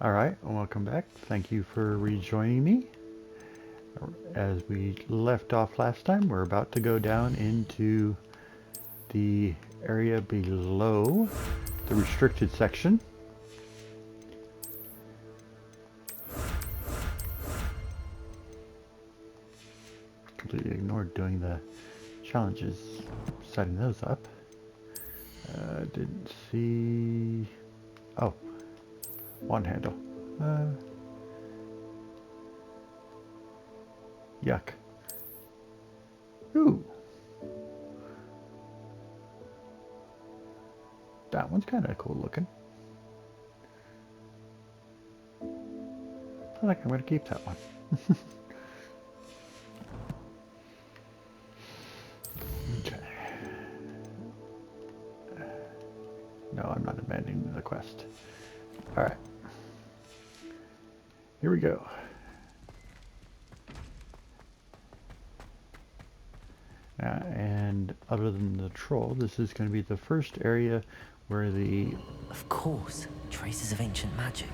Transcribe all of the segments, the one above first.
Alright, welcome back. Thank you for rejoining me. As we left off last time, we're about to go down into the area below the restricted section. Completely ignored doing the challenges, setting those up. Didn't see... Oh, one handle. Yuck. Ooh. That one's kind of cool looking. I think I'm going to keep that one. Okay. No, I'm not abandoning the quest. Alright. Here we go. And other than the troll, this is going to be the first area where the... Of course, traces of ancient magic.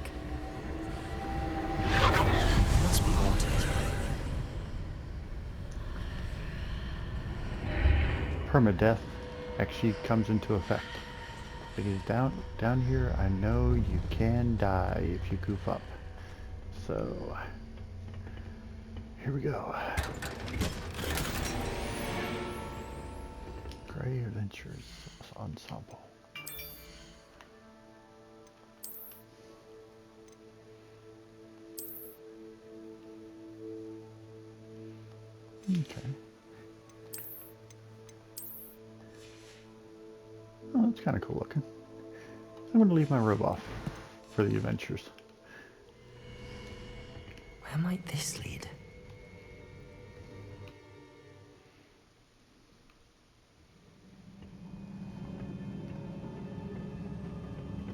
It must be haunted. Perma-death actually comes into effect. Because down here, I know you can die if you goof up. So, here we go. Gray Adventures Ensemble. Okay. Oh, that's kind of cool looking. I'm going to leave my robe off for the adventures. Where might this lead?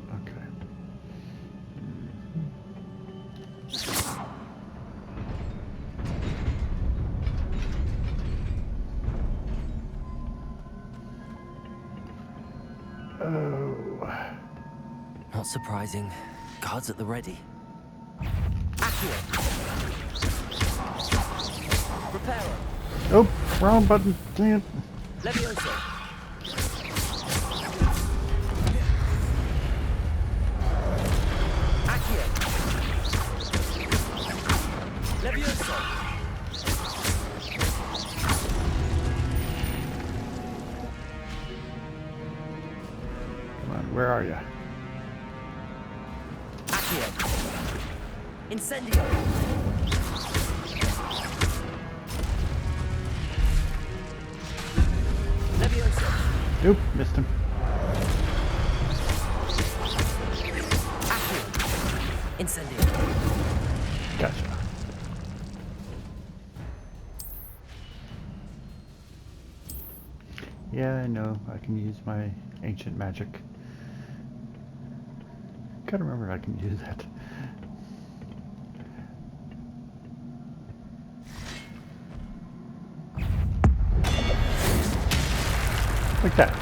Okay. Oh. Not surprising. Guards at the ready. Preparo. Oh, wrong button. Damn. Levioso. Accio. Levioso. Come on, where are you? Accio. Incendio. Levioso. Nope, missed him. Accio. Incendio. Gotcha. Yeah, I know. I can use my ancient magic. Gotta remember I can use that. Like that.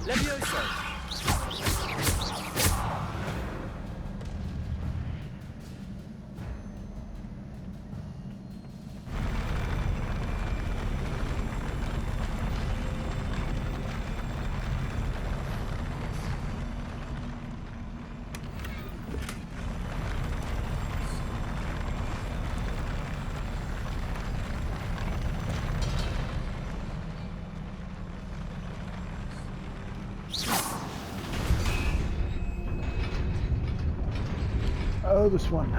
Levioso. Oh, this one.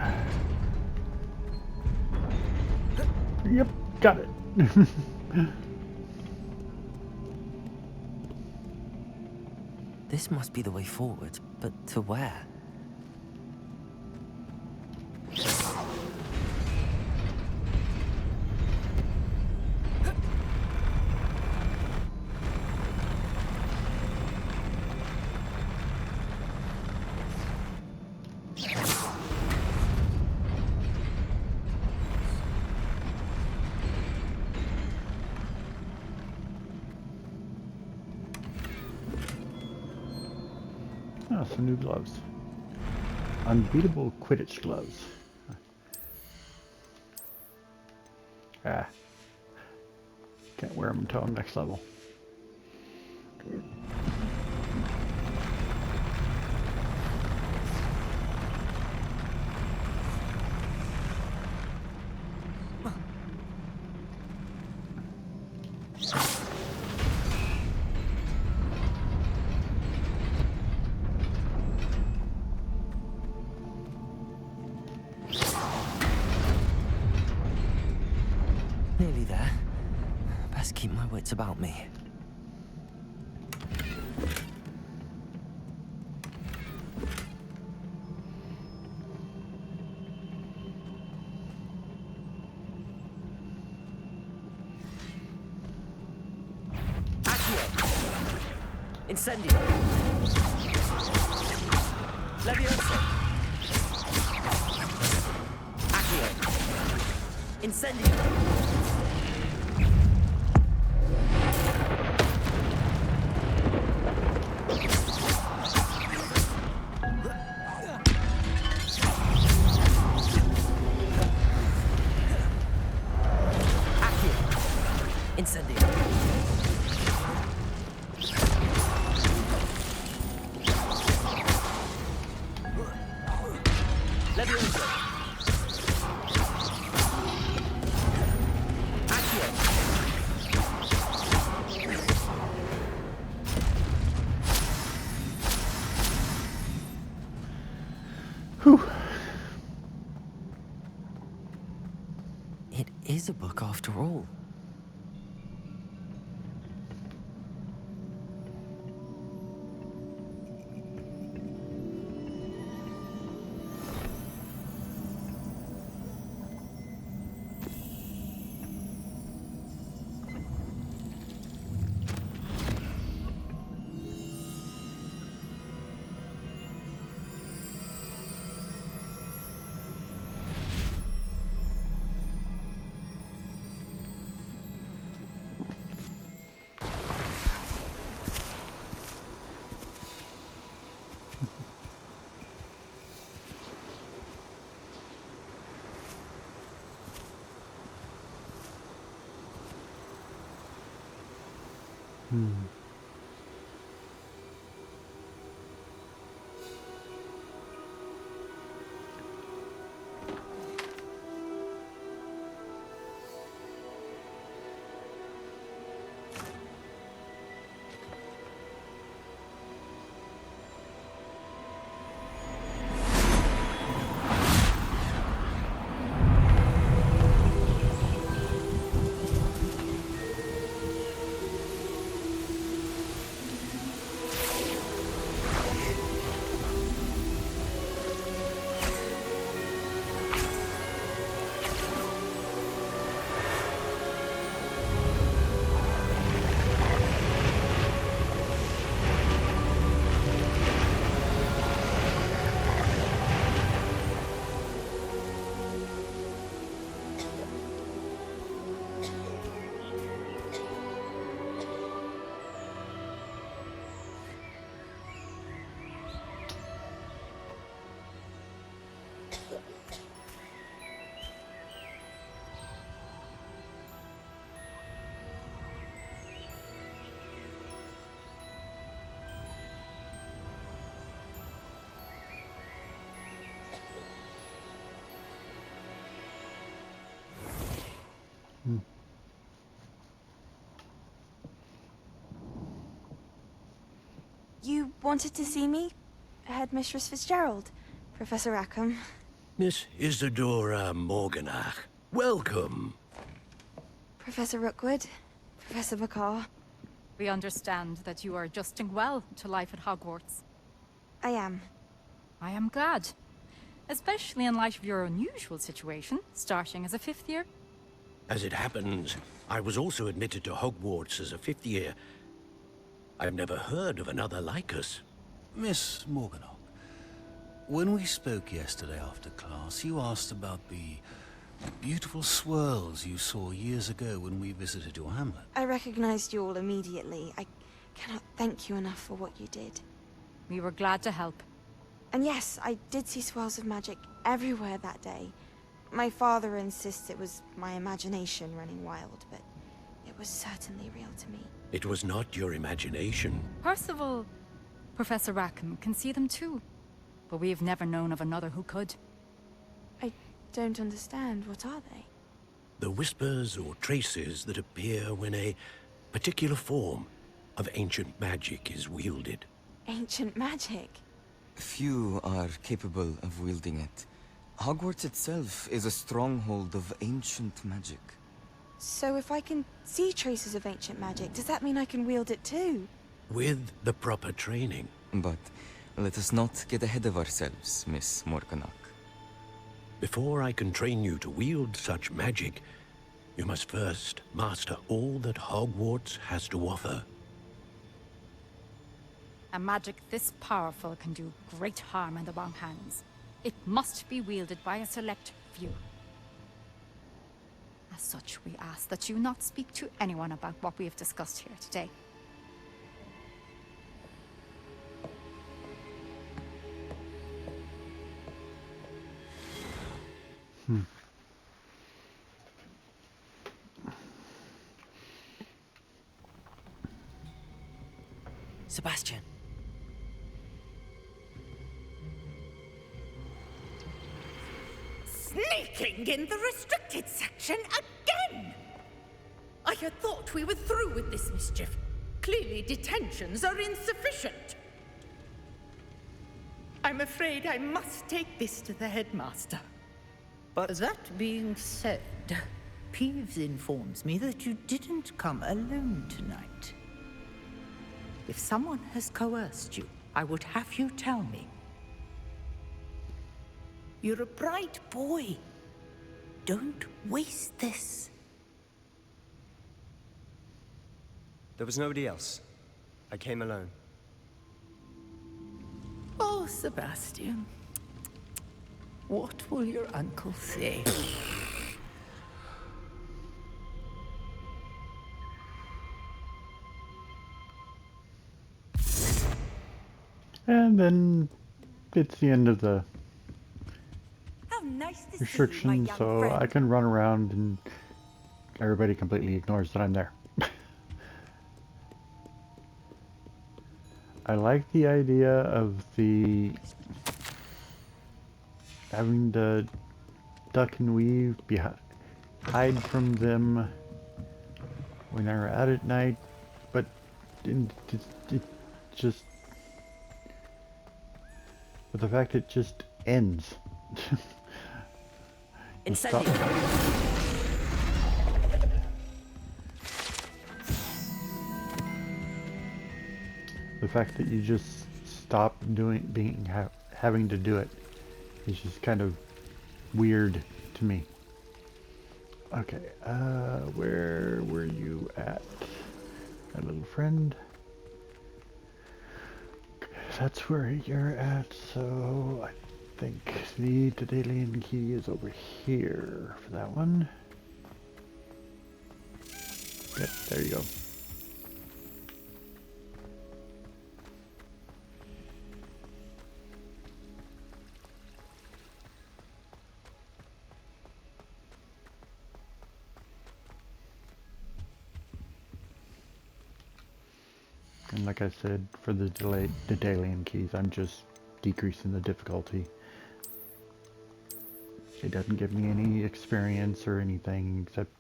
Yep, got it. This must be the way forward, but to where? Oh, some new gloves. Unbeatable Quidditch gloves. Ah. Can't wear them until next level. Nearly there. Best keep my wits about me. Incendio. Levioso. Accio. Incendio. Accio. Incendio. Levioso. Accio. Whew. It is a book after all. You wanted to see me? Headmistress Fitzgerald? Professor Rackham? Miss Isadora Morganach, welcome. Professor Rookwood? Professor McCaw? We understand that you are adjusting well to life at Hogwarts. I am. I am glad. Especially in light of your unusual situation, starting as a 5th year. As it happens, I was also admitted to Hogwarts as a 5th year. I've never heard of another like us. Miss Morganach, when we spoke yesterday after class, you asked about the beautiful swirls you saw years ago when we visited your hamlet. I recognized you all immediately. I cannot thank you enough for what you did. We were glad to help. And yes, I did see swirls of magic everywhere that day. My father insists it was my imagination running wild, but it was certainly real to me. It was not your imagination. Percival, Professor Rackham can see them too. But we've never known of another who could. I don't understand. What are they? The whispers or traces that appear when a particular form of ancient magic is wielded. Ancient magic? Few are capable of wielding it. Hogwarts itself is a stronghold of ancient magic. So if I can see traces of ancient magic, does that mean I can wield it too? With the proper training. But let us not get ahead of ourselves, Miss Morganach. Before I can train you to wield such magic, you must first master all that Hogwarts has to offer. A magic this powerful can do great harm in the wrong hands. It must be wielded by a select few. As such, we ask that you not speak to anyone about what we have discussed here today. Sebastian. Sneaking in the restricted section again! I had thought we were through with this mischief. Clearly detentions are insufficient. I'm afraid I must take this to the headmaster. But that being said, Peeves informs me that you didn't come alone tonight. If someone has coerced you, I would have you tell me. You're a bright boy. Don't waste this. There was nobody else. I came alone. Oh, Sebastian. What will your uncle say? And then it's the end of the How nice to see you, my restrictions, young so friend. I can run around and everybody completely ignores that I'm there. I like the idea of the having to duck and weave, hide from them when they're out at night, but it just, but the fact it just ends. Incendio. The fact that you just stop having to do it is just kind of weird to me. Okay, where were you at, my little friend? That's where you're at, so I think the Daedalian key is over here for that one. Yep, there you go. And like I said, for the Daedalian keys, I'm just decreasing the difficulty. It doesn't give me any experience or anything except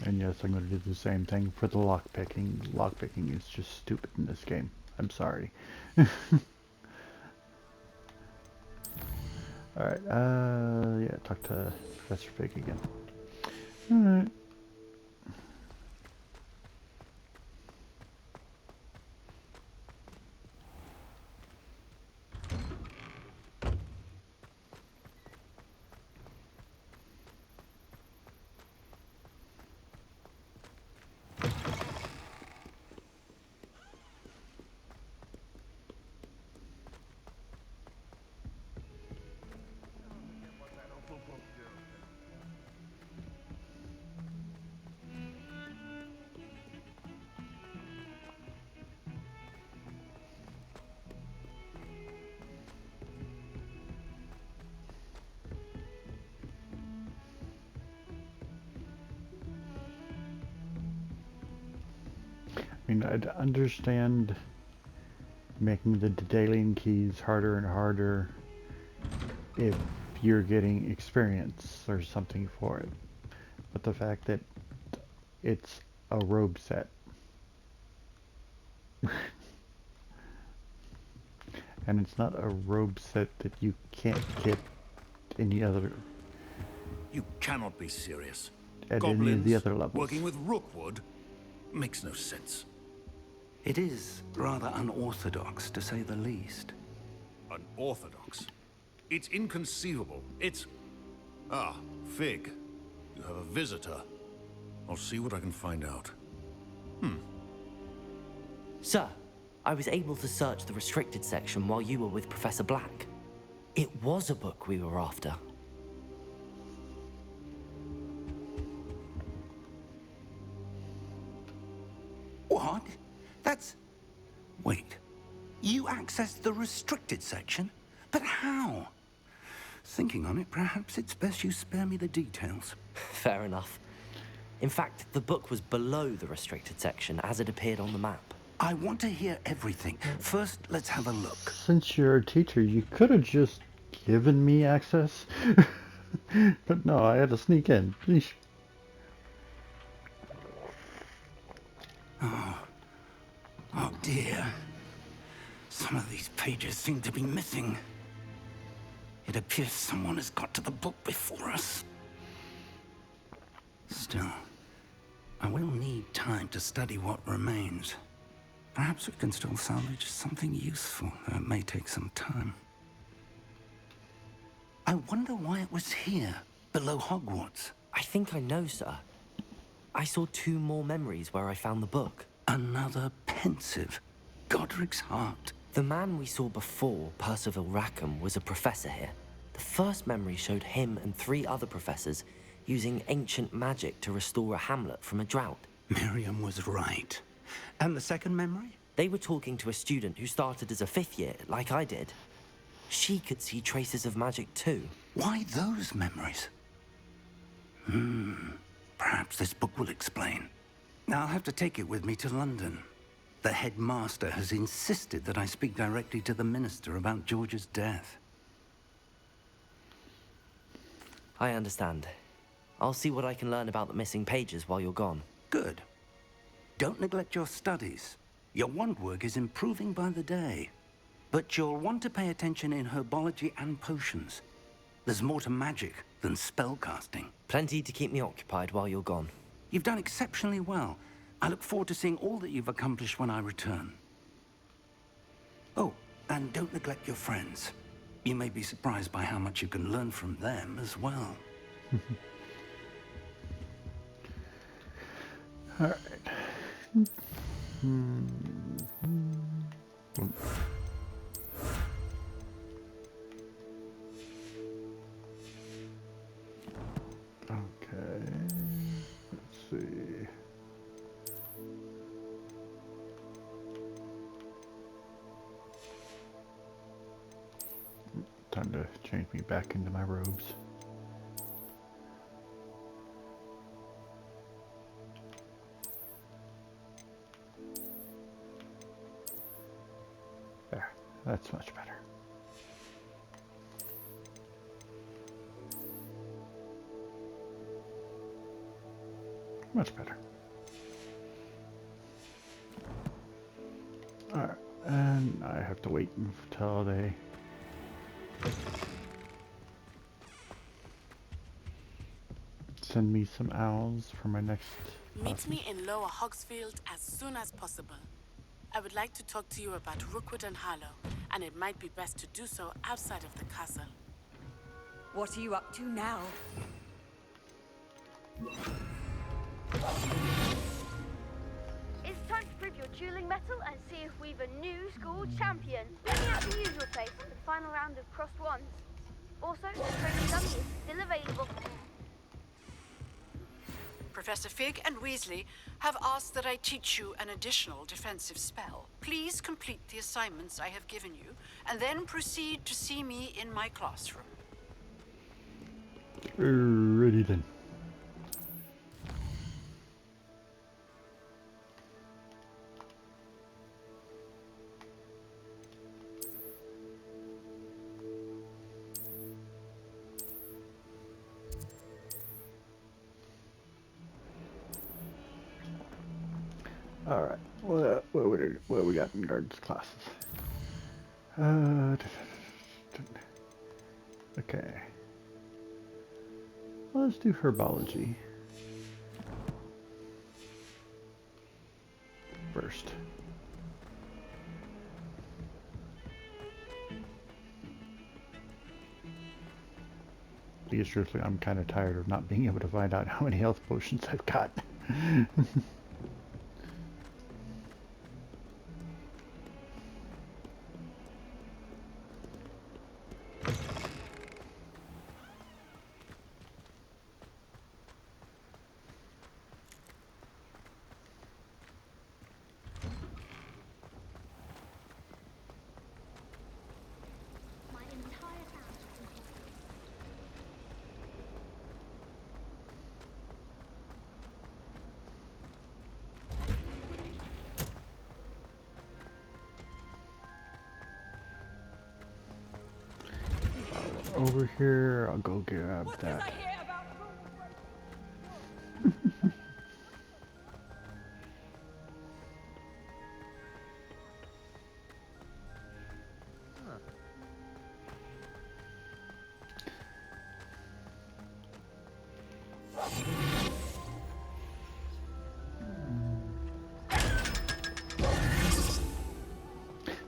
and yes, I'm going to do the same thing for the lockpicking. Lockpicking is just stupid in this game. I'm sorry. Alright, yeah, talk to Professor Fig again. Alright. I mean, I'd understand making the detailing keys harder and harder if you're getting experience or something for it. But the fact that it's a robe set. And it's not a robe set that you can't get any other You cannot be serious. at any of the other levels. Working with Rookwood makes no sense. It is rather unorthodox, to say the least. Unorthodox? It's inconceivable. It's... Ah, Fig. You have a visitor. I'll see what I can find out. Sir, I was able to search the restricted section while you were with Professor Black. It was a book we were after. What? That's... Wait. You accessed the restricted section? But how? Thinking on it, perhaps it's best you spare me the details. Fair enough. In fact, the book was below the restricted section as it appeared on the map. I want to hear everything. First, let's have a look. Since you're a teacher, you could have just given me access. But no, I had to sneak in. Yeesh. Oh dear. Some of these pages seem to be missing. It appears someone has got to the book before us. Still, I will need time to study what remains. Perhaps we can still salvage something useful, though it may take some time. I wonder why it was here, below Hogwarts. I think I know, sir. I saw 2 more memories where I found the book. Another pensive. Godric's heart. The man we saw before, Percival Rackham, was a professor here. The first memory showed him and 3 other professors using ancient magic to restore a hamlet from a drought. Miriam was right. And the second memory? They were talking to a student who started as a 5th year, like I did. She could see traces of magic too. Why those memories? Perhaps this book will explain. I'll have to take it with me to London. The headmaster has insisted that I speak directly to the minister about George's death. I understand. I'll see what I can learn about the missing pages while you're gone. Good. Don't neglect your studies. Your wand work is improving by the day. But you'll want to pay attention in herbology and potions. There's more to magic than spellcasting. Plenty to keep me occupied while you're gone. You've done exceptionally well. I look forward to seeing all that you've accomplished when I return. Oh, and don't neglect your friends. You may be surprised by how much you can learn from them as well. All right. Okay. Let's see. Time to change me back into my robes. There, that's much better. Much better. Alright, and I have to wait until they... send me some owls for my next Meet posse. me in Lower Hogsfield as soon as possible. I would like to talk to you about Rookwood and Harlow, and it might be best to do so outside of the castle. What are you up to now? It's time to prove your dueling mettle and see if we've a new school champion. Meet me at the usual place for the final round of crossed wands. Also, the training dummy is still available. Professor Fig and Weasley have asked that I teach you an additional defensive spell. Please complete the assignments I have given you, and then proceed to see me in my classroom. Ready then. All right. What we got in guards classes? Okay. Let's do herbology first. Because truthfully, I'm kind of tired of not being able to find out how many health potions I've got. Over here, I'll go grab that.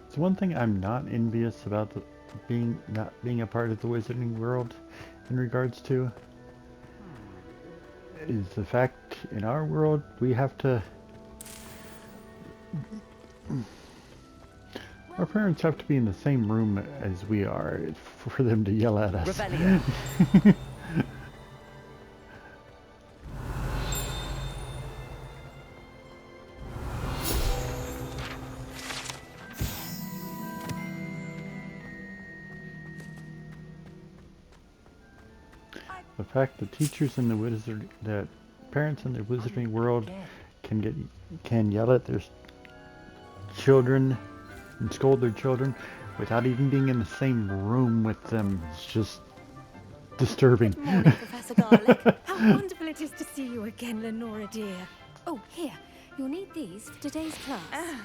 So one thing I'm not envious about not being a part of the wizarding world in regards to is the fact in our world we have to our parents have to be in the same room as we are for them to yell at us. The fact that teachers in the parents in the wizarding world can yell at their children and scold their children without even being in the same room with them is just disturbing. Good morning, Professor Garlick. How wonderful it is to see you again, Lenora dear. Oh, here. You'll need these for today's class.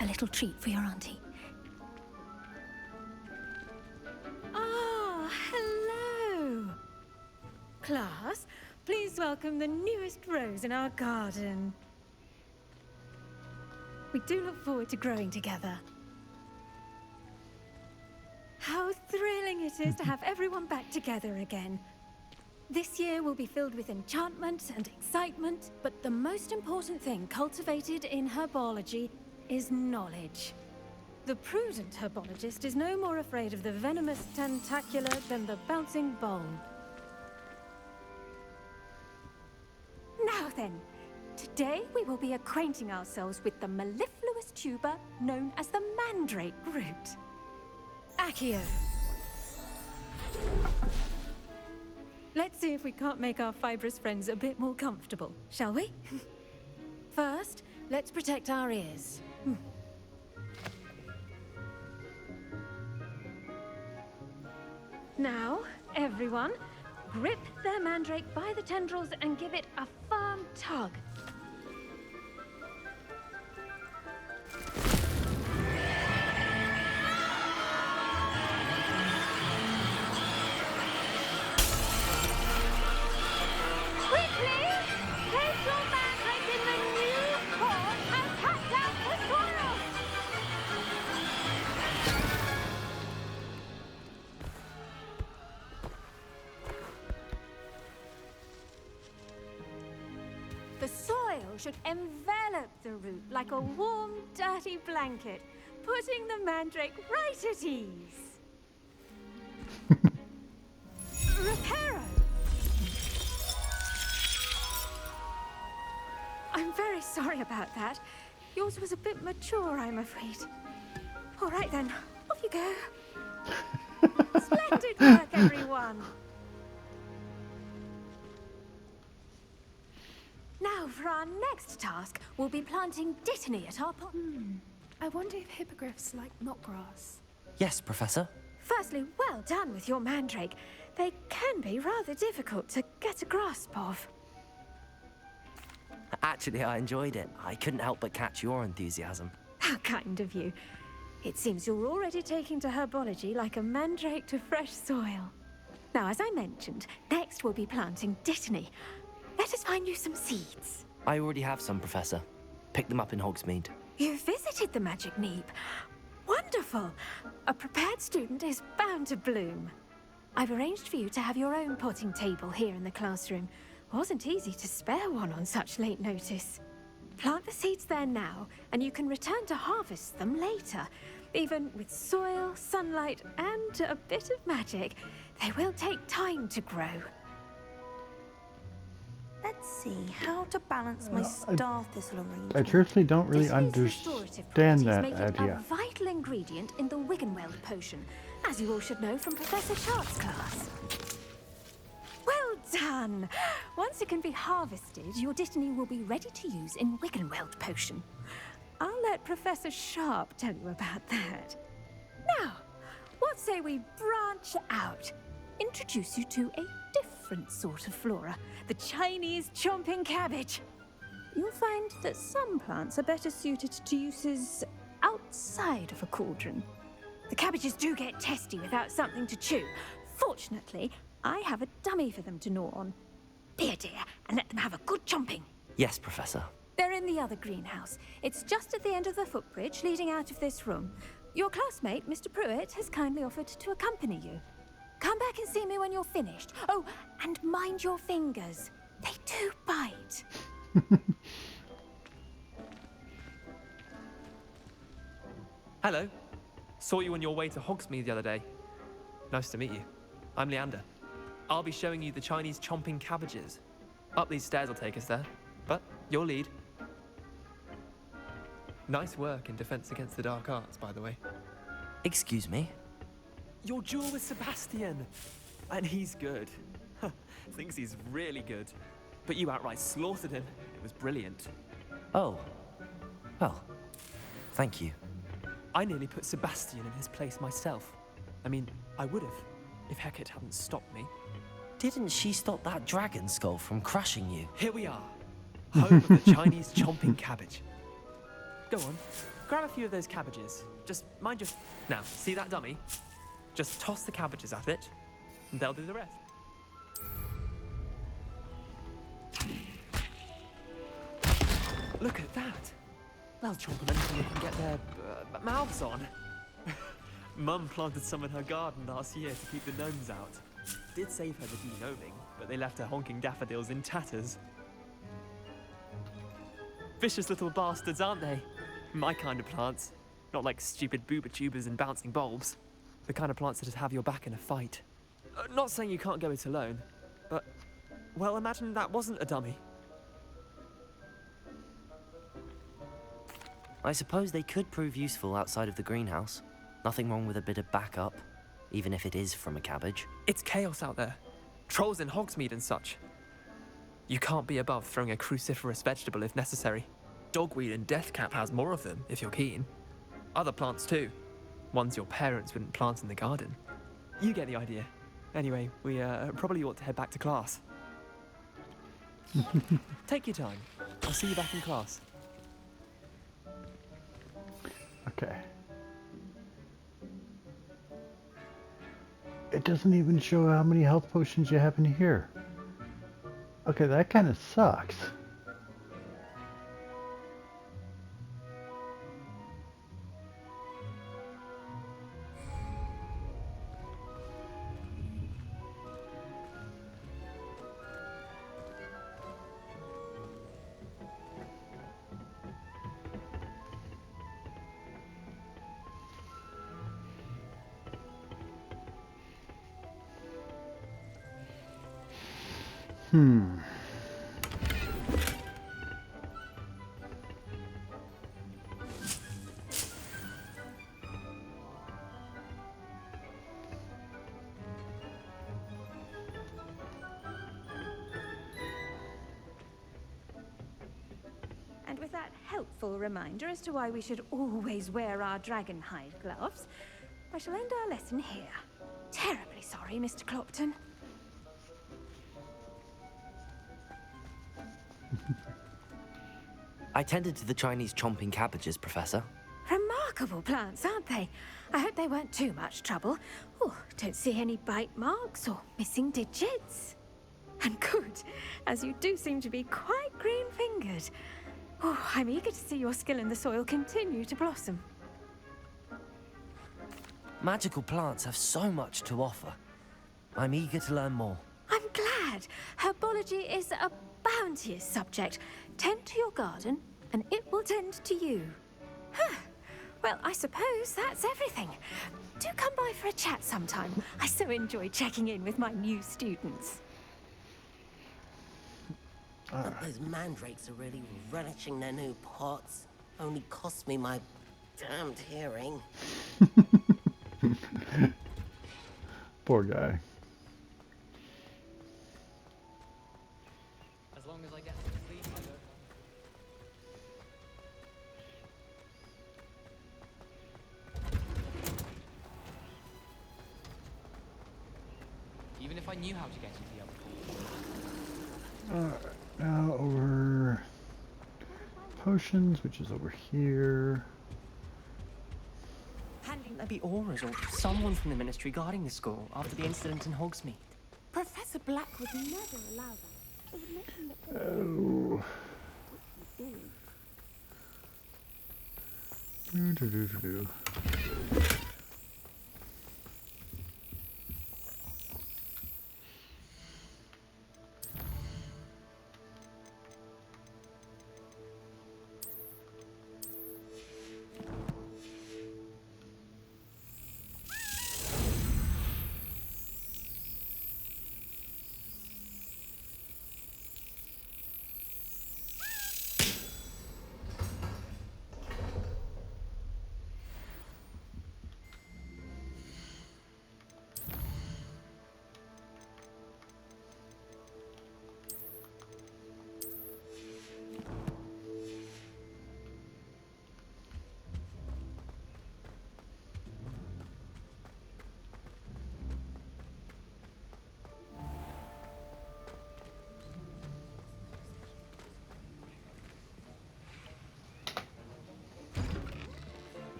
A little treat for your auntie. Ah, hello. Class, please welcome the newest rose in our garden. We do look forward to growing together. How thrilling it is to have everyone back together again. This year will be filled with enchantment and excitement, but the most important thing cultivated in herbology is knowledge. The prudent herbologist is no more afraid of the venomous tentacular than the bouncing bowl. Now then, today we will be acquainting ourselves with the mellifluous tuber known as the mandrake root. Accio. Let's see if we can't make our fibrous friends a bit more comfortable, shall we? First, let's protect our ears. Now, everyone, grip their mandrake by the tendrils and give it a firm tug. The soil should envelop the root like a warm, dirty blanket, putting the mandrake right at ease. Reparo! I'm very sorry about that. Yours was a bit mature, I'm afraid. All right then, off you go. Splendid work, everyone. Now, for our next task, we'll be planting dittany at our pond. I wonder if hippogriffs like knotgrass. Yes, Professor. Firstly, well done with your mandrake. They can be rather difficult to get a grasp of. Actually, I enjoyed it. I couldn't help but catch your enthusiasm. How kind of you. It seems you're already taking to herbology like a mandrake to fresh soil. Now, as I mentioned, next we'll be planting dittany. Let us find you some seeds. I already have some, Professor. Picked them up in Hogsmeade. You visited the Magic Neep. Wonderful! A prepared student is bound to bloom. I've arranged for you to have your own potting table here in the classroom. Wasn't easy to spare one on such late notice. Plant the seeds there now, and you can return to harvest them later. Even with soil, sunlight, and a bit of magic, they will take time to grow. Let's see how to balance my star thistle arrangement. I truthfully don't really Dittany's understand that make it idea. a vital ingredient in the Wiggenweld potion, as you all should know from Professor Sharp's class. Well done! Once it can be harvested, your dittany will be ready to use in Wiggenweld potion. I'll let Professor Sharp tell you about that. Now, what say we branch out? Introduce you to a different sort of flora, the Chinese chomping cabbage. You'll find that some plants are better suited to uses outside of a cauldron. The cabbages do get testy without something to chew. Fortunately, I have a dummy for them to gnaw on. Be a dear and let them have a good chomping. Yes, Professor. They're in the other greenhouse. It's just at the end of the footbridge leading out of this room. Your classmate, Mr. Pruitt, has kindly offered to accompany you. Come back and see me when you're finished. Oh, and mind your fingers. They do bite. Hello. Saw you on your way to Hogsmeade the other day. Nice to meet you. I'm Leander. I'll be showing you the Chinese chomping cabbages. Up these stairs will take us there, but you'll lead. Nice work in Defense Against the Dark Arts, by the way. Excuse me? Your duel with Sebastian! And he's good. Thinks he's really good. But you outright slaughtered him. It was brilliant. Oh. Well, thank you. I nearly put Sebastian in his place myself. I mean, I would have, if Hecate hadn't stopped me. Didn't she stop that dragon skull from crushing you? Here we are. Home of the Chinese chomping cabbage. Go on, grab a few of those cabbages. Just mind your... Now, see that dummy? Just toss the cabbages at it, and they'll do the rest. Look at that. They'll chomp them until they can get their mouths on. Mum planted some in her garden last year to keep the gnomes out. Did save her the de-gnoming, but they left her honking daffodils in tatters. Vicious little bastards, aren't they? My kind of plants. Not like stupid booba tubers and bouncing bulbs. The kind of plants that'd have your back in a fight. Not saying you can't go it alone, but... Well, imagine that wasn't a dummy. I suppose they could prove useful outside of the greenhouse. Nothing wrong with a bit of backup, even if it is from a cabbage. It's chaos out there. Trolls in Hogsmeade and such. You can't be above throwing a cruciferous vegetable if necessary. Dogweed and deathcap has more of them, if you're keen. Other plants too. Ones your parents wouldn't plant in the garden. You get the idea. Anyway, we probably ought to head back to class. Take your time. I'll see you back in class. Okay. It doesn't even show how many health potions you have in here. Okay, that kind of sucks. And with that helpful reminder as to why we should always wear our dragonhide gloves, I shall end our lesson here. Terribly sorry, Mr. Clopton. I tended to the Chinese chomping cabbages, Professor. Remarkable plants, aren't they? I hope they weren't too much trouble. Oh, don't see any bite marks or missing digits. And good, as you do seem to be quite green-fingered. Oh, I'm eager to see your skill in the soil continue to blossom. Magical plants have so much to offer. I'm eager to learn more. I'm glad. Herbology is a bounteous subject. Tend to your garden, and it will tend to you. Huh. Well, I suppose that's everything. Do come by for a chat sometime. I so enjoy checking in with my new students. Those mandrakes are really relishing their new pots. Only cost me my damned hearing. Poor guy. As long as I get some sleep, I don't mind. Even if I knew how to get into the other pool. Now over potions, which is over here. There'd be auras or someone from the ministry guarding the school after the incident in Hogsmeade. Professor Black would never allow that. It would make him look Oh. Do.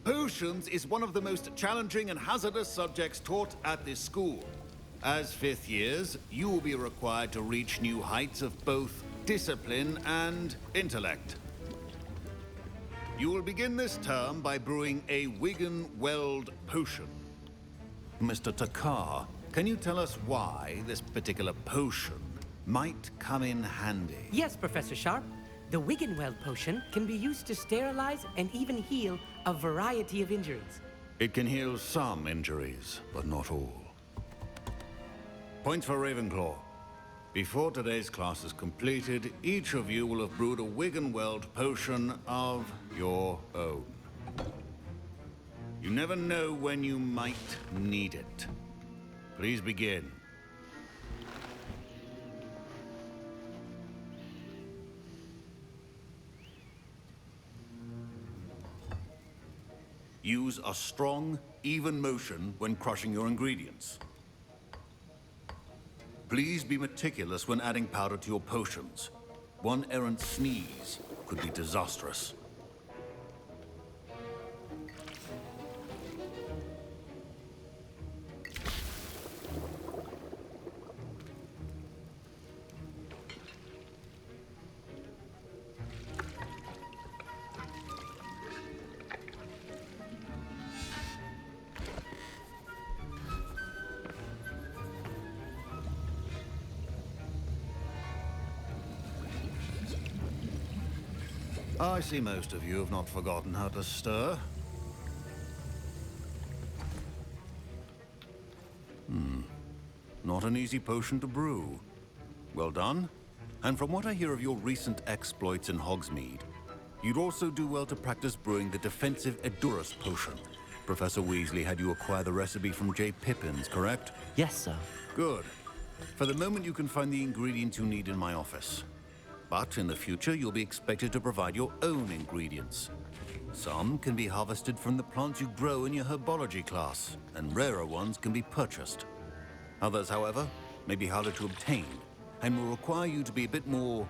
Potions is one of the most challenging and hazardous subjects taught at this school. As fifth years, you will be required to reach new heights of both discipline and intellect. You will begin this term by brewing a Wigan-Weld potion. Mr. Takar, can you tell us why this particular potion might come in handy? Yes, Professor Sharp. The Wigan-Weld potion can be used to sterilize and even heal a variety of injuries. It can heal some injuries, but not all. Points for Ravenclaw. Before today's class is completed, each of you will have brewed a Wigan-Weld potion of your own. You never know when you might need it. Please begin. Use a strong, even motion when crushing your ingredients. Please be meticulous when adding powder to your potions. One errant sneeze could be disastrous. I see most of you have not forgotten how to stir. Not an easy potion to brew. Well done. And from what I hear of your recent exploits in Hogsmeade, you'd also do well to practice brewing the defensive Edurus potion. Professor Weasley had you acquire the recipe from J. Pippin's, correct? Yes, sir. Good. For the moment, you can find the ingredients you need in my office. But in the future, you'll be expected to provide your own ingredients. Some can be harvested from the plants you grow in your herbology class, and rarer ones can be purchased. Others, however, may be harder to obtain, and will require you to be a bit more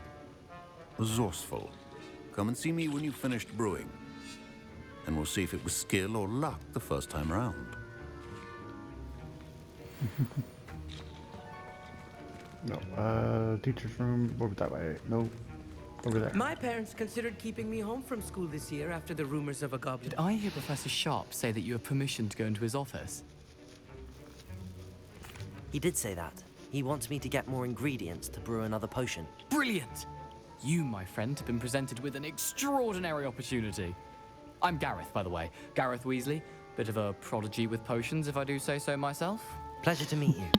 resourceful. Come and see me when you've finished brewing, and we'll see if it was skill or luck the first time round. No, teacher's room, over that way. No, over there. My parents considered keeping me home from school this year after the rumors of a goblin. Did I hear Professor Sharp say that you have permission to go into his office? He did say that. He wants me to get more ingredients to brew another potion. Brilliant! You, my friend, have been presented with an extraordinary opportunity. I'm Gareth, by the way. Gareth Weasley. Bit of a prodigy with potions, if I do say so myself. Pleasure to meet you.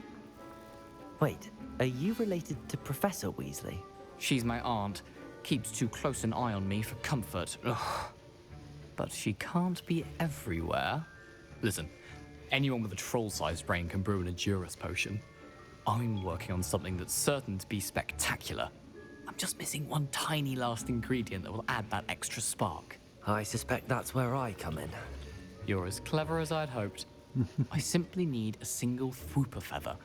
Wait, are you related to Professor Weasley? She's my aunt. Keeps too close an eye on me for comfort. Ugh. But she can't be everywhere. Listen, anyone with a troll-sized brain can brew an Edurus potion. I'm working on something that's certain to be spectacular. I'm just missing one tiny last ingredient that will add that extra spark. I suspect that's where I come in. You're as clever as I'd hoped. I simply need a single Fwooper feather.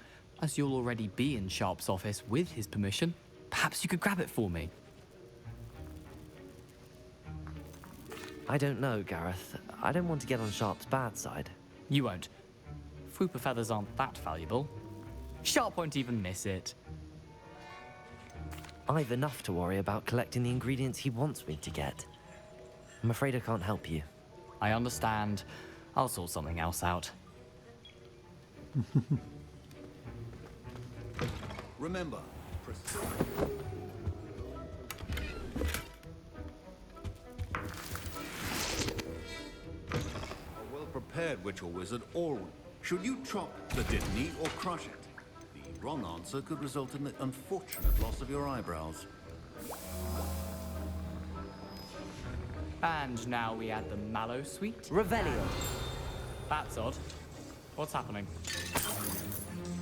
As you'll already be in Sharp's office with his permission, perhaps you could grab it for me. I don't know, Gareth. I don't want to get on Sharp's bad side. You won't. Fwooper feathers aren't that valuable. Sharp won't even miss it. I've enough to worry about collecting the ingredients he wants me to get. I'm afraid I can't help you. I understand. I'll sort something else out. Remember, a well-prepared witch or wizard always. Should you chop the dittany or crush it? The wrong answer could result in the unfortunate loss of your eyebrows. And now we add the mallow sweet. Revelio. That's odd. What's happening?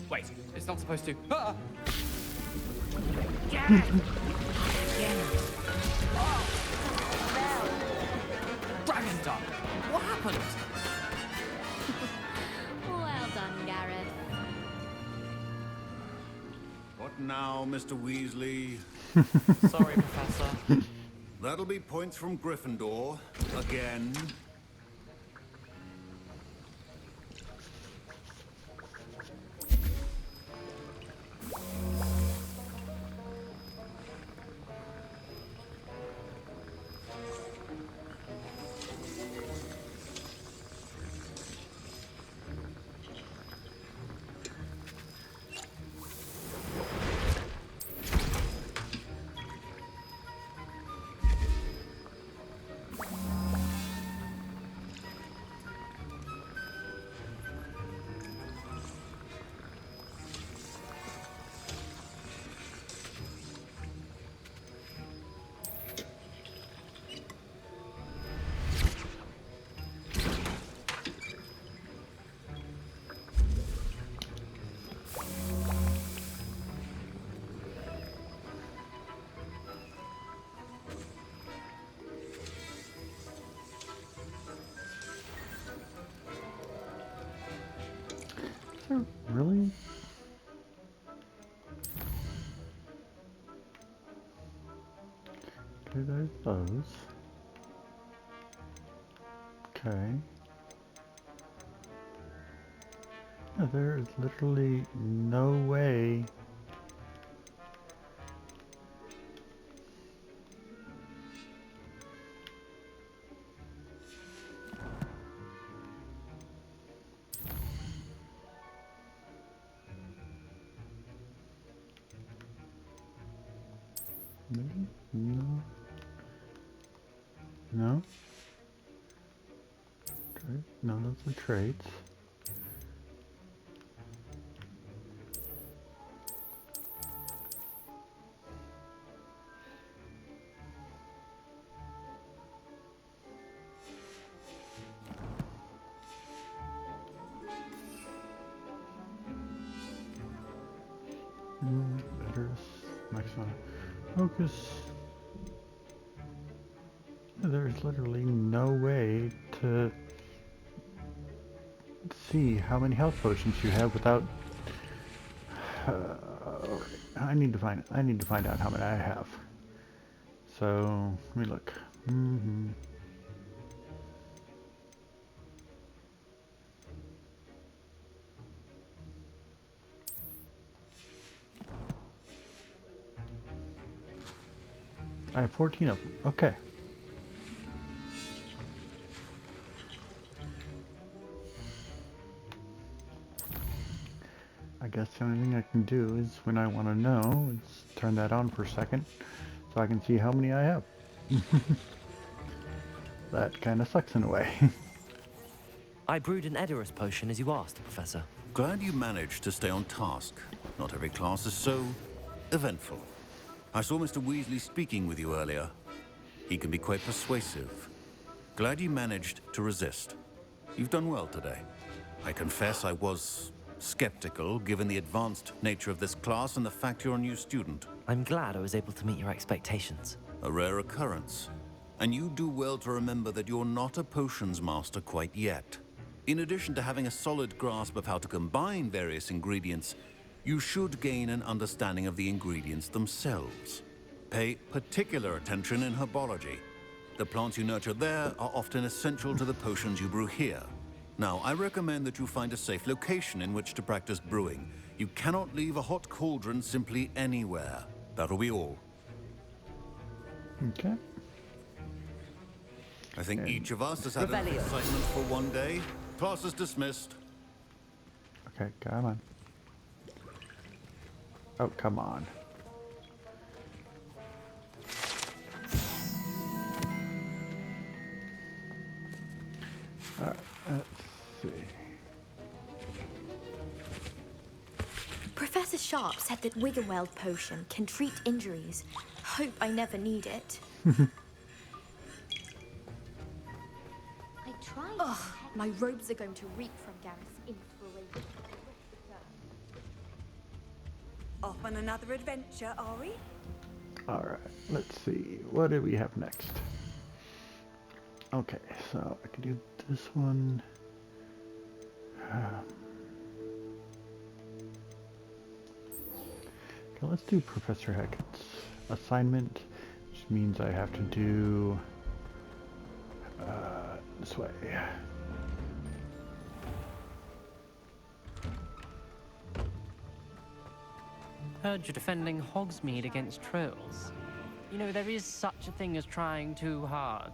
Wait, it's not supposed to. Ah! Dragon Duck! What happened? Well done, Gareth. What now, Mr. Weasley? Sorry, Professor. That'll be points from Gryffindor. Again. Really? Okay, there's those. Okay. Yeah, there is literally no way. No. No. No, those are traits. Better maximum focus. There's literally no way to see how many health potions you have without. I need to find out how many I have. So let me look. I have 14 of them. Okay. I guess the only thing I can do is when I want to know, is turn that on for a second so I can see how many I have. That kind of sucks in a way. I brewed an Edorus potion as you asked, Professor. Glad you managed to stay on task. Not every class is so eventful. I saw Mr. Weasley speaking with you earlier. He can be quite persuasive. Glad you managed to resist. You've done well today. I confess I was skeptical, given the advanced nature of this class and the fact you're a new student. I'm glad I was able to meet your expectations. A rare occurrence. And you do well to remember that you're not a potions master quite yet. In addition to having a solid grasp of how to combine various ingredients, you should gain an understanding of the ingredients themselves. Pay particular attention in herbology. The plants you nurture there are often essential to the potions you brew here. Now, I recommend that you find a safe location in which to practice brewing. You cannot leave a hot cauldron simply anywhere. That'll be all. Okay. I think each of us has had enough excitement for one day. Class is dismissed. Okay, come on. Oh, come on. Alright, let's see. Professor Sharp said that Wiggenweld potion can treat injuries. Hope I never need it. Ugh, my robes are going to reek from Gareth's inspiration. Off on another adventure, are we? Alright, let's see. What do we have next? Okay, so I can do this one. Okay, let's do Professor Hackett's assignment, which means I have to do this way. Heard you're defending Hogsmeade against trolls. You know, there is such a thing as trying too hard.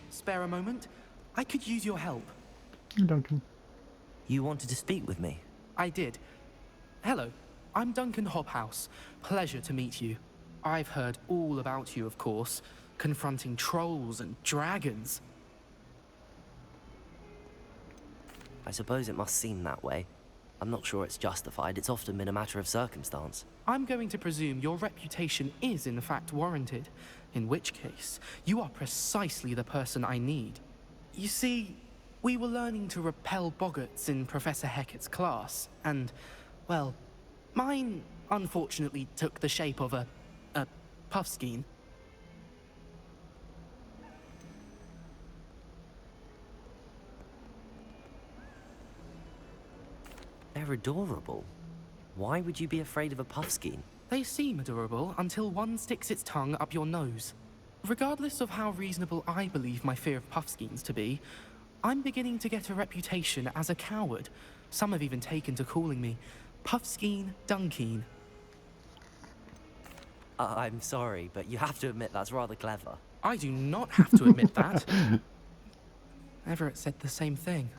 Spare a moment? I could use your help. Duncan. You wanted to speak with me? I did. Hello, I'm Duncan Hobhouse. Pleasure to meet you. I've heard all about you, of course, confronting trolls and dragons. I suppose it must seem that way. I'm not sure it's justified. It's often been a matter of circumstance. I'm going to presume your reputation is in fact warranted, in which case, you are precisely the person I need. You see, we were learning to repel boggarts in Professor Hackett's class, and, well, mine unfortunately took the shape of a puffskein. They're adorable. Why would you be afraid of a puffskein? They seem adorable until one sticks its tongue up your nose. Regardless of how reasonable I believe my fear of puffskeins to be, I'm beginning to get a reputation as a coward. Some have even taken to calling me Puffskein Dunkeen. I'm sorry, but you have to admit that's rather clever. I do not have to admit that. Everett said the same thing.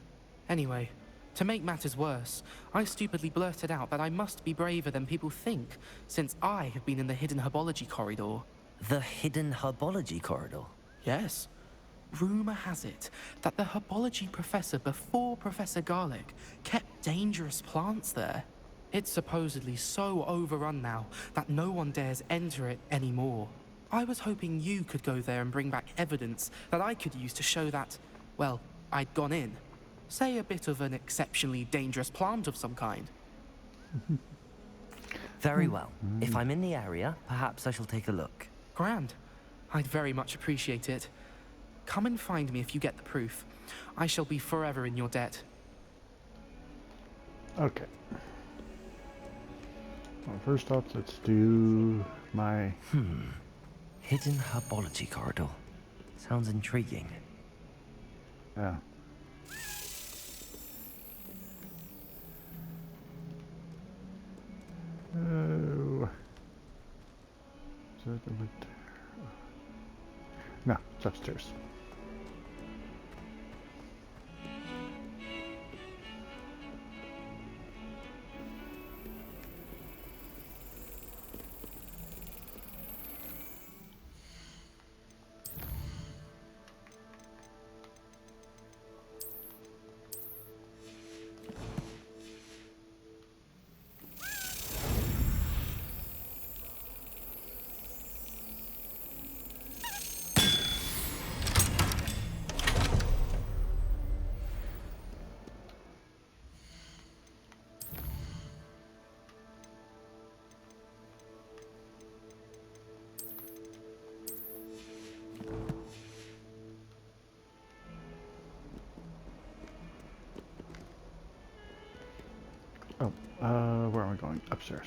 Anyway, to make matters worse, I stupidly blurted out that I must be braver than people think, since I have been in the hidden herbology corridor. The hidden herbology corridor? Yes. Rumor has it that the herbology professor before Professor Garlick kept dangerous plants there. It's supposedly so overrun now that no one dares enter it anymore. I was hoping you could go there and bring back evidence that I could use to show that, well, I'd gone in. Say a bit of an exceptionally dangerous plant of some kind. Very well. If I'm in the area, perhaps I shall take a look. Grand. I'd very much appreciate it. Come and find me if you get the proof. I shall be forever in your debt. Okay. Well, first off, let's do my... Hidden herbology corridor. Sounds intriguing. Yeah. Oh. Is that over there? No, it's upstairs. Where am I going? Upstairs.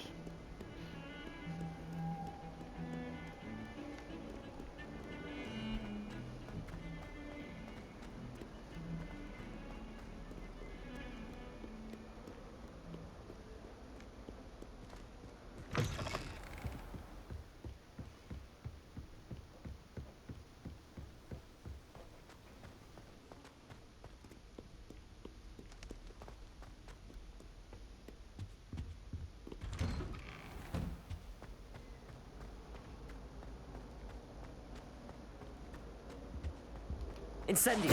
Incendio!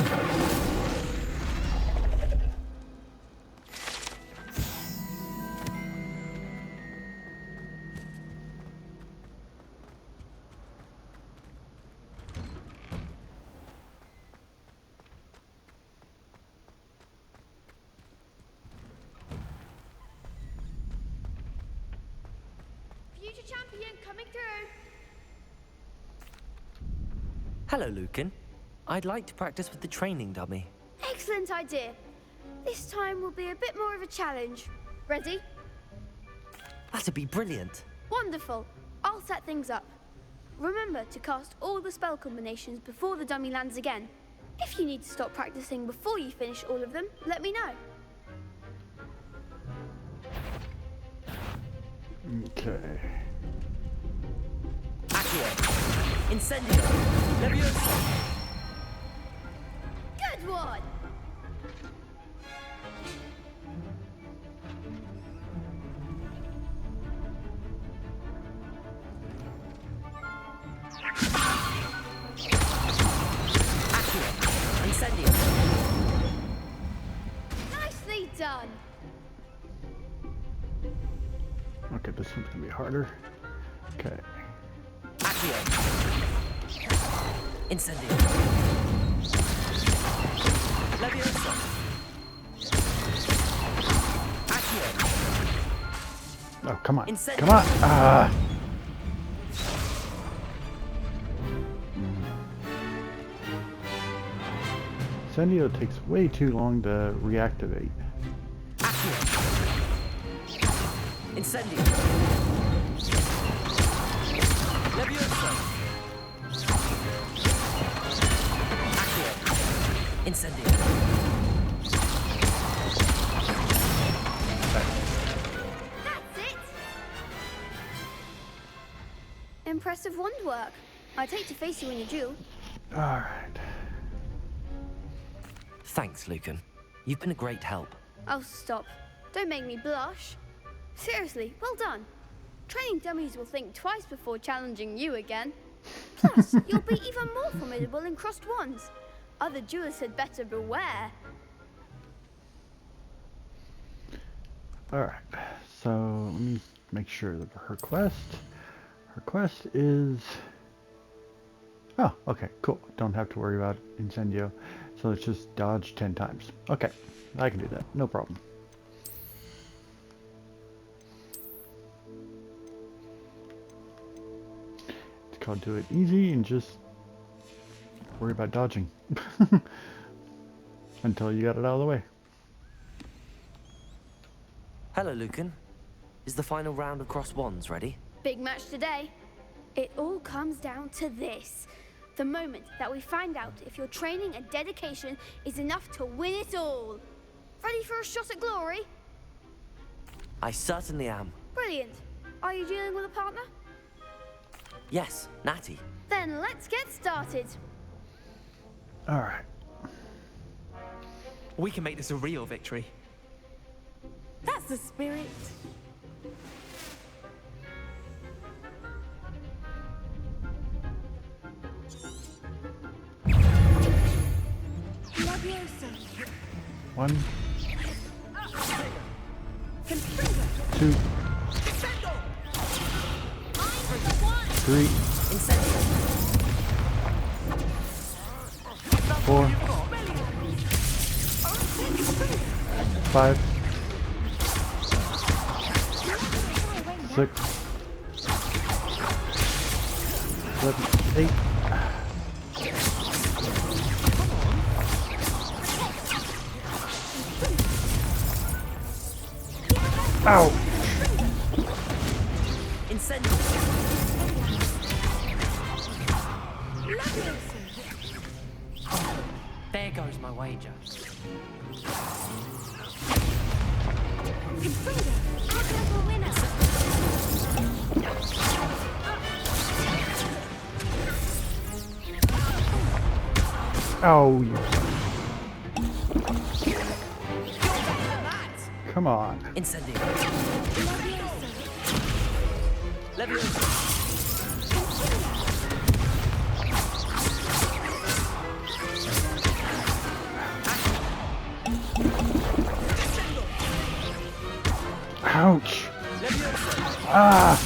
Future champion coming through. Hello, Lucan. I'd like to practice with the training dummy. Excellent idea. This time will be a bit more of a challenge. Ready? That'd be brilliant. Wonderful. I'll set things up. Remember to cast all the spell combinations before the dummy lands again. If you need to stop practicing before you finish all of them, let me know. Okay. Accio! Incendio! Leviosa! Good one! Accio! Incendio! Nicely done! Okay, this one's gonna be harder. Okay. Accio! Incendio! Leviosa! Accio! Oh, come on. Incendio! Come on! Ah! Incendio takes way too long to reactivate. Accio! Incendio! Leviosa! Accio! Incendio! That's it! Impressive wand work. I'd hate to face you in a duel. Alright. Thanks, Lucan. You've been a great help. Oh, stop. Don't make me blush. Seriously, well done. Training dummies will think twice before challenging you again. Plus, you'll be even more formidable in crossed wands. Other duelists had better beware. Alright, so let me make sure that her quest is... Oh, okay, cool. Don't have to worry about Incendio. So let's just dodge 10 times. Okay, I can do that. No problem. It's called do it easy and just worry about dodging. Until you got it out of the way. Hello, Lucan. Is the final round of Cross Wands ready? Big match today. It all comes down to this. The moment that we find out if your training and dedication is enough to win it all. Ready for a shot at glory? I certainly am. Brilliant. Are you dealing with a partner? Yes, Natty. Then let's get started. Alright. We can make this a real victory. That's the spirit. One. 2. 3. 4. 5. 6. 7. 8. Ow! Incendio. There goes my wager. Oh, you. Come on. Incendio. Leviosa. Ouch. Ah.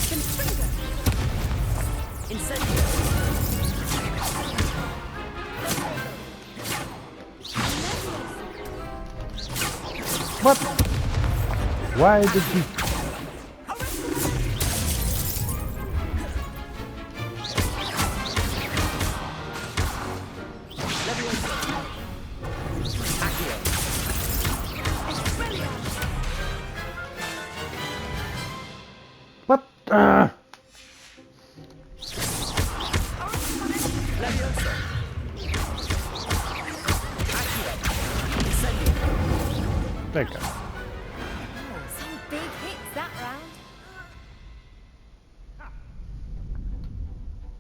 What? Why did you... What? There you go. Some big hits that round.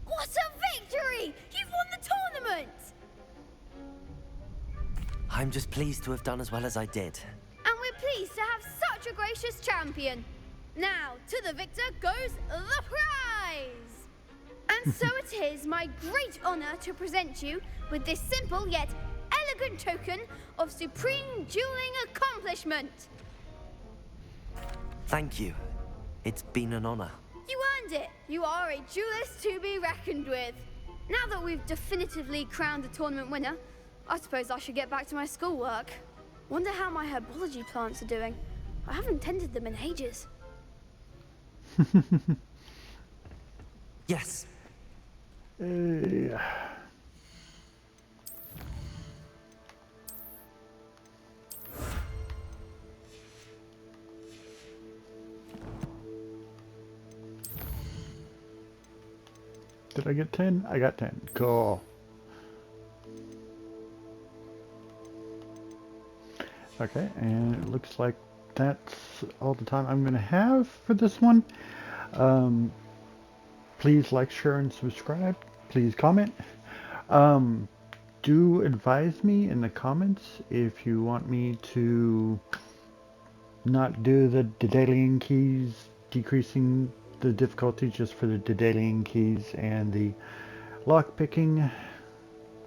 What a victory! You've won the tournament! I'm just pleased to have done as well as I did. And we're pleased to have such a gracious champion. Now, to the victor goes the prize! And so it is my great honor to present you with this simple yet elegant token of supreme dueling accomplishment. Thank you. It's been an honor. You earned it. You are a duelist to be reckoned with. Now that we've definitively crowned the tournament winner, I suppose I should get back to my schoolwork. Wonder how my herbology plants are doing. I haven't tended them in ages. Yes. Did I get 10? I got 10. Cool. Okay, and it looks like that's all the time I'm going to have for this one. Please like, share, and subscribe. Please comment. Do advise me in the comments if you want me to not do the Daedalian keys, decreasing the difficulty just for the Daedalian keys and the lock picking,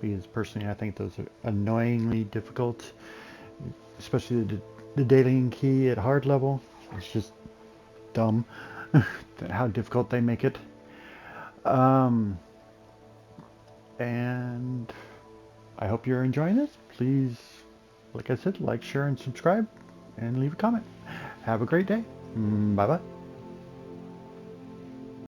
because personally I think those are annoyingly difficult, especially the Daedalian key at hard level. It's just dumb how difficult they make it. And I hope you're enjoying this. Please, like I said, like, share, and subscribe, and leave a comment. Have a great day. Bye-bye.